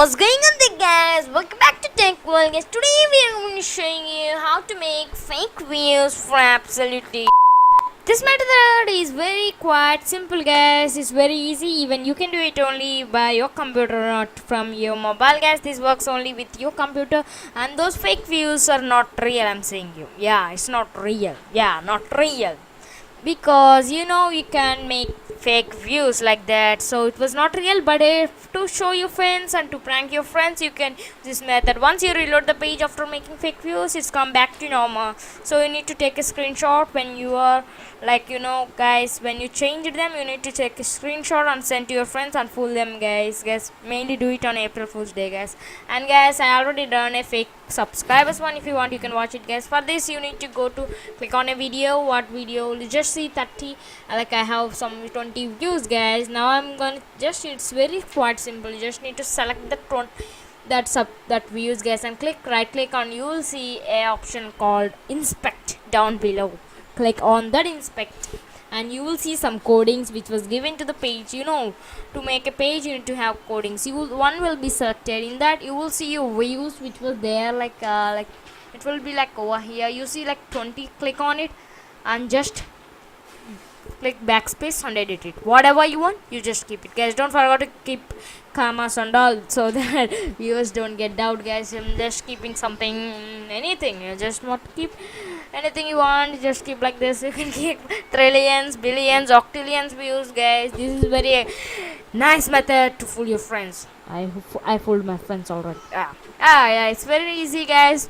what's going on there, guys? Welcome back to Tech World, guys. Today we are going to show you how to make fake videos for absolutely. This method is very quite simple, guys. It's very easy. Even you can do it only by your computer, not from your mobile, guys. This works only with your computer, and those fake views are not real. I'm saying you. Yeah, it's not real. Yeah, not real. Because you can make fake views like that, so it was not real. But if to show your friends and to prank your friends, you can this method. Once you reload the page after making fake views, it's come back to normal. So you need to take a screenshot when you are guys, when you change them, you need to take a screenshot and send to your friends and fool them, guys. Mainly do it on April Fool's Day, guys. And guys, I already done a fake subscribers one. If you want, you can watch it, guys. For this, you need to go to click on a video. What video? You just see 30, I have some 20 views, guys. Now I'm gonna it's very quite simple. You just need to select the that views, guys, and right click on. You will see a option called inspect down below. Click on that inspect, and you will see some codings which was given to the page. To make a page, you need to have codings. One will be selected. In that, you will see your views which was there, like it will be like over here. You see like 20. Click on it and just click backspace and edit it. Whatever you want, you just keep it, guys. Don't forget to keep commas and all, so that viewers don't get doubt, guys. I'm just keeping something, anything. You just want to keep anything you want, just keep like this. You can keep trillions, billions, octillions views, guys. This is very nice method to fool your friends. I fooled my friends already. Yeah, it's very easy, guys.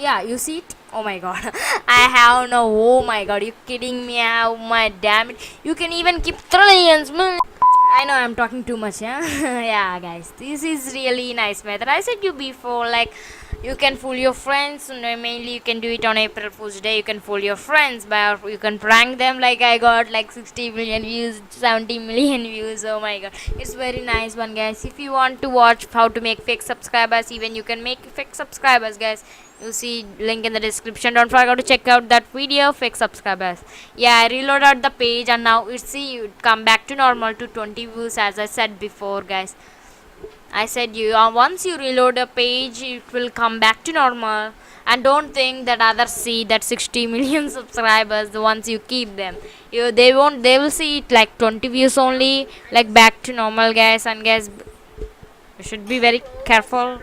Yeah, you see it. Oh my god. I have no. Oh my god, you kidding me? Oh my damn it. You can even keep trillions. I know I'm talking too much, yeah. Yeah, guys, this is really nice method. I said you before, like, you can fool your friends. Mainly you can do it on April Fool's Day. You can fool your friends by, you can prank them. Like, I got like 60 million views, 70 million views. Oh my god, it's very nice one, guys. If you want to watch how to make fake subscribers, even you can make fake subscribers, guys. You see link in the description. Don't forget to check out that video, fake subscribers. Yeah, I reloaded the page, and now you come back to normal to 20 views, as I said before, guys. I said once you reload a page, it will come back to normal. And don't think that others see that 60 million subscribers once you keep them. They will see it like 20 views only, like back to normal, guys. And guys, you should be very careful.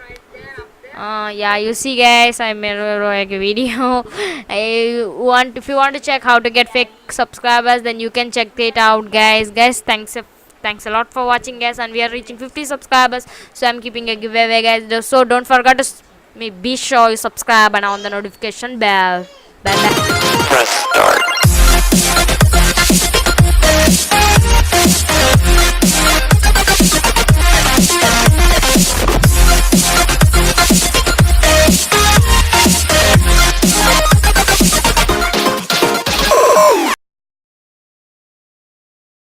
Yeah, you see, guys, I made a video. If you want to check how to get fake subscribers, then you can check it out, guys. Thanks a lot for watching, guys, and we are reaching 50 subscribers, so I'm keeping a giveaway, guys. So don't forget to be sure you subscribe and on the notification bell. Bye bye. Press start.